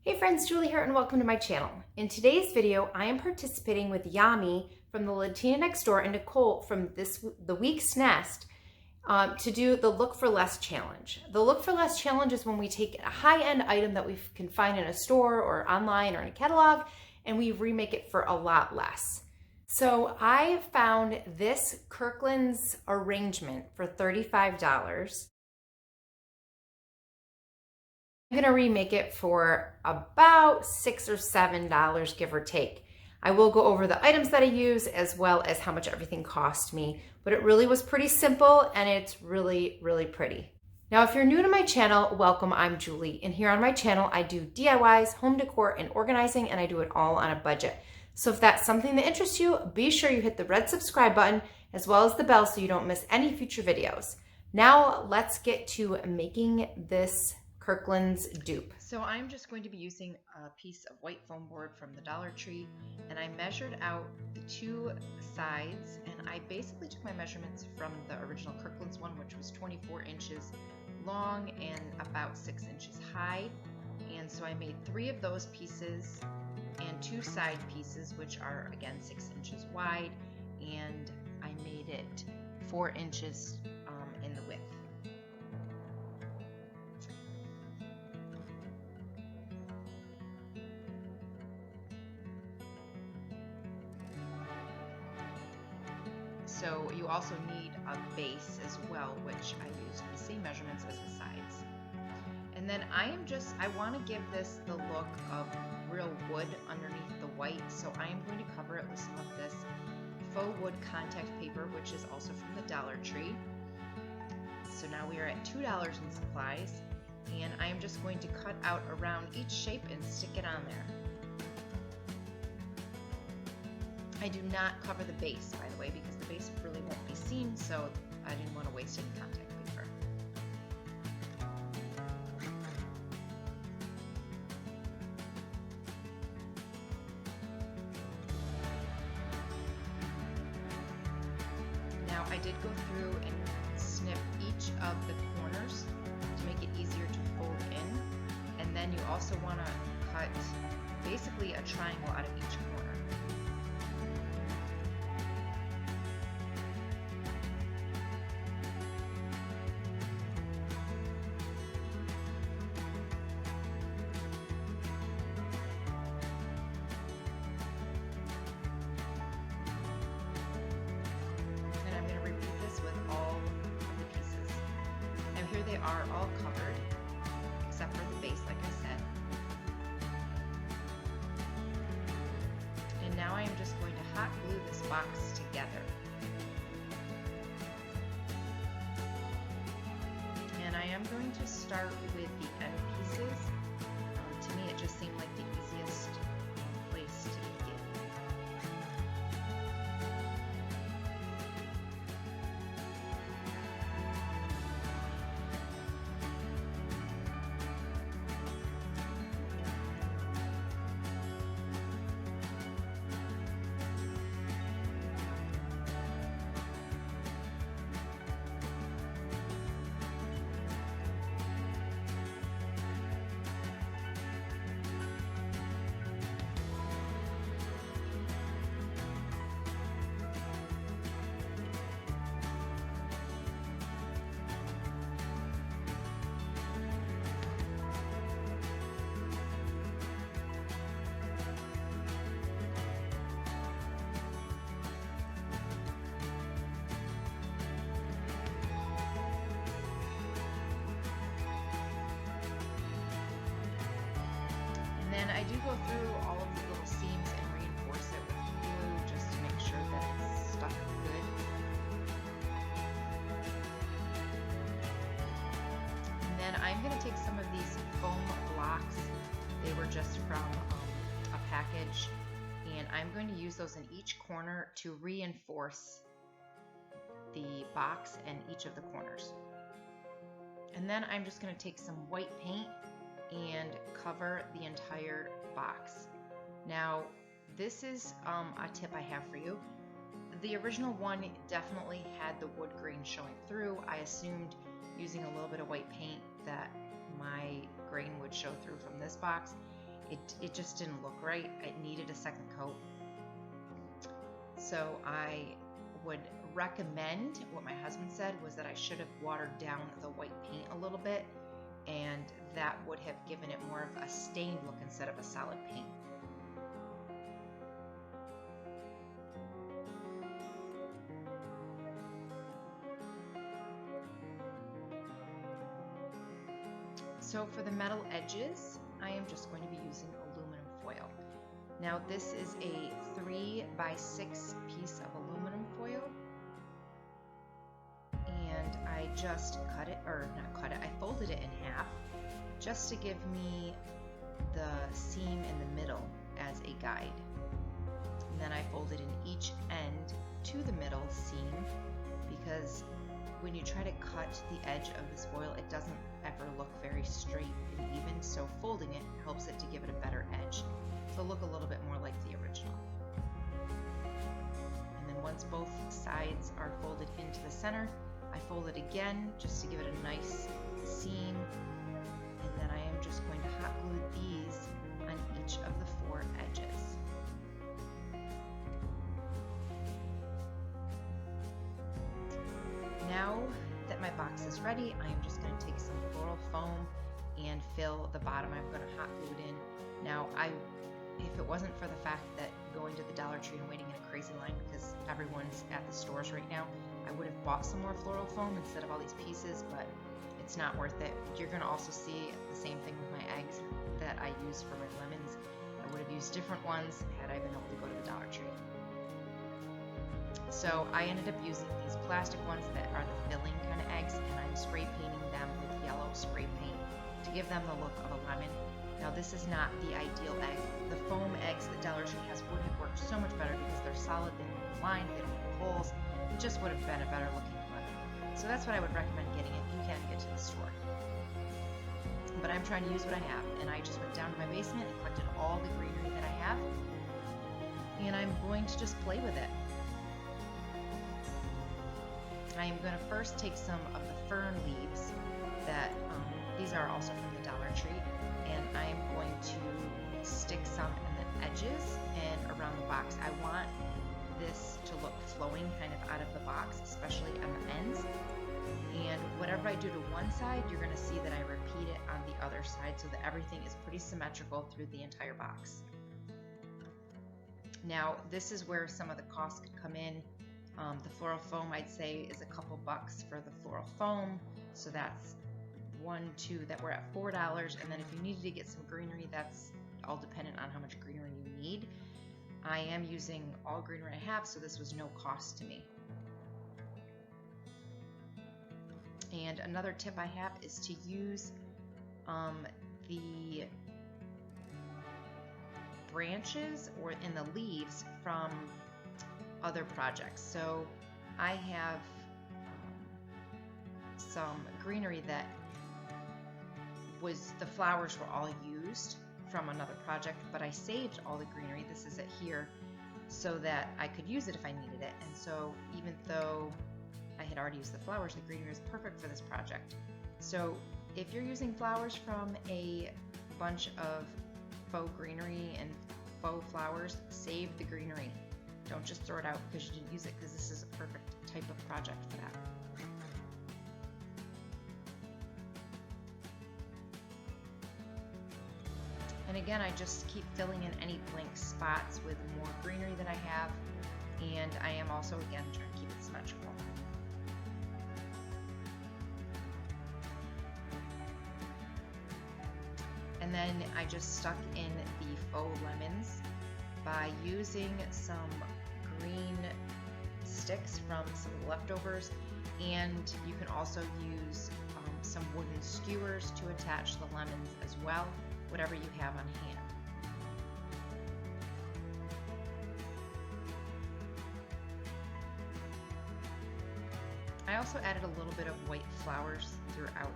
Hey friends, Julie here and welcome to my channel. In today's video, I am participating with Yami from the Latina Next Door and Nicole from the Week's Nest to do the Look for Less challenge. The Look for Less challenge is when we take a high-end item that we can find in a store or online or in a catalog and we remake it for a lot less. So I found this Kirklands arrangement for $35. I'm gonna remake it for about $6 or $7, give or take. I will go over the items that I use as well as how much everything cost me, but it really was pretty simple and it's really, really pretty. Now, if you're new to my channel, welcome, I'm Julie. And here on my channel, I do DIYs, home decor, and organizing, and I do it all on a budget. So if that's something that interests you, be sure you hit the red subscribe button as well as the bell so you don't miss any future videos. Now, let's get to making this Kirkland's dupe. So I'm just going to be using a piece of white foam board from the Dollar Tree, and I measured out the two sides, and I basically took my measurements from the original Kirkland's one, which was 24 inches long and about 6 inches high. And so I made 3 of those pieces and 2 side pieces, which are again 6 inches wide, and I made it 4 inches in the width. So you also need a base as well, which I used the same measurements as the sides. And then I want to give this the look of real wood underneath the white, so I am going to cover it with some of this faux wood contact paper, which is also from the Dollar Tree. So now we are at $2 in supplies, and I am just going to cut out around each shape and stick it on there. I do not cover the base, by the way, because the base really won't be seen, so I didn't want to waste any contact paper. Now I did go through and snip each of the corners to make it easier to fold in, and then you also want to cut basically a triangle out of each corner. They are all covered except for the base, like I said. And now I am just going to hot glue this box together. And I am going to start with the end pieces. To me, it just seemed like the easiest place to begin. And I do go through all of the little seams and reinforce it with glue just to make sure that it's stuck good. And then I'm going to take some of these foam blocks. They were just from a package, and I'm going to use those in each corner to reinforce the box and each of the corners. And then I'm just going to take some white paint and cover the entire box. Now, this is a tip I have for you. The original one definitely had the wood grain showing through. I assumed using a little bit of white paint that my grain would show through from this box. it just didn't look right. It needed a second coat. So I would recommend, what my husband said was that I should have watered down the white paint a little bit, and that would have given it more of a stained look instead of a solid paint. So for the metal edges, I am just going to be using aluminum foil. Now this is a 3x6 piece of aluminum foil, and I just cut it, or not cut it, I folded it in half just to give me the seam in the middle as a guide. And then I folded in each end to the middle seam, because when you try to cut the edge of this foil, it doesn't ever look very straight and even, so folding it helps it to give it a better edge, to look a little bit more like the original. And then once both sides are folded into the center, I fold it again just to give it a nice seam, and then I am just going to hot glue these on each of the 4 edges. Now that my box is ready, I am just going to take some floral foam and fill the bottom. I'm going to hot glue it in. Now, if it wasn't for the fact that going to the Dollar Tree and waiting in a crazy line because everyone's at the stores right now, I would have bought some more floral foam instead of all these pieces, but it's not worth it. You're going to also see the same thing with my eggs that I use for my lemons. I would have used different ones had I been able to go to the Dollar Tree. So I ended up using these plastic ones that are the filling kind of eggs, and I'm spray painting them with yellow spray paint to give them the look of a lemon. Now this is not the ideal egg. The foam eggs that Dollar Tree has would have worked so much better because they're solid, they don't have lines, they don't have holes. It just would have been a better looking lemon. So that's what I would recommend getting if you can get to the store. But I'm trying to use what I have, and I just went down to my basement and collected all the greenery that I have, and I'm going to just play with it. I am going to first take some of the fern leaves that, these are also from the Dollar Tree, and I am going to stick some in the edges and around the box. I want this to look flowing kind of out of the box, especially on the ends. And whatever I do to one side, you're going to see that I repeat it on the other side so that everything is pretty symmetrical through the entire box. Now, this is where some of the costs could come in. The floral foam, I'd say, is a couple bucks for the floral foam. So that's 1, 2, that we're at $4. And then if you needed to get some greenery, that's all dependent on how much greenery you need. I am using all greenery I have, so this was no cost to me. And another tip I have is to use the branches or in the leaves from other projects. So I have some greenery that was, the flowers were all used from another project, but I saved all the greenery, this is it here, so that I could use it if I needed it. And so even though I had already used the flowers, the greenery is perfect for this project. So if you're using flowers from a bunch of faux greenery and faux flowers, save the greenery. Don't just throw it out because you didn't use it, because this is a perfect type of project for that. And again, I just keep filling in any blank spots with more greenery that I have, and I am also, again, trying to keep it symmetrical. And then I just stuck in the faux lemons by using some green sticks from some of the leftovers, and you can also use some wooden skewers to attach the lemons as well, whatever you have on hand. I also added a little bit of white flowers throughout.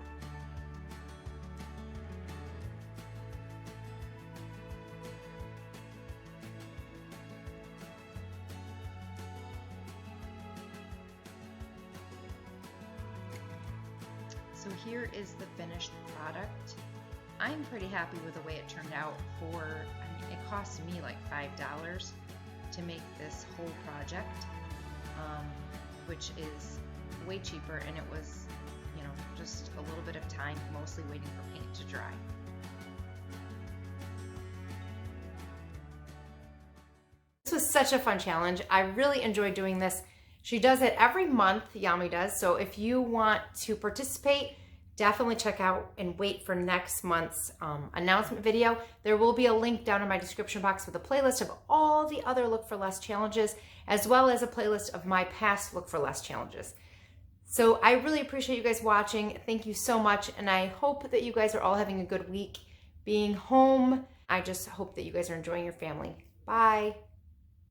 So here is the finished product. I'm pretty happy with the way it turned out for, I mean, it cost me like $5 to make this whole project, which is way cheaper, and it was, you know, just a little bit of time, mostly waiting for paint to dry. This was such a fun challenge. I really enjoyed doing this. She does it every month, Yami does, so if you want to participate, definitely check out and wait for next month's announcement video. There will be a link down in my description box with a playlist of all the other Look for Less challenges, as well as a playlist of my past Look for Less challenges. So I really appreciate you guys watching. Thank you so much, and I hope that you guys are all having a good week being home. I just hope that you guys are enjoying your family. Bye.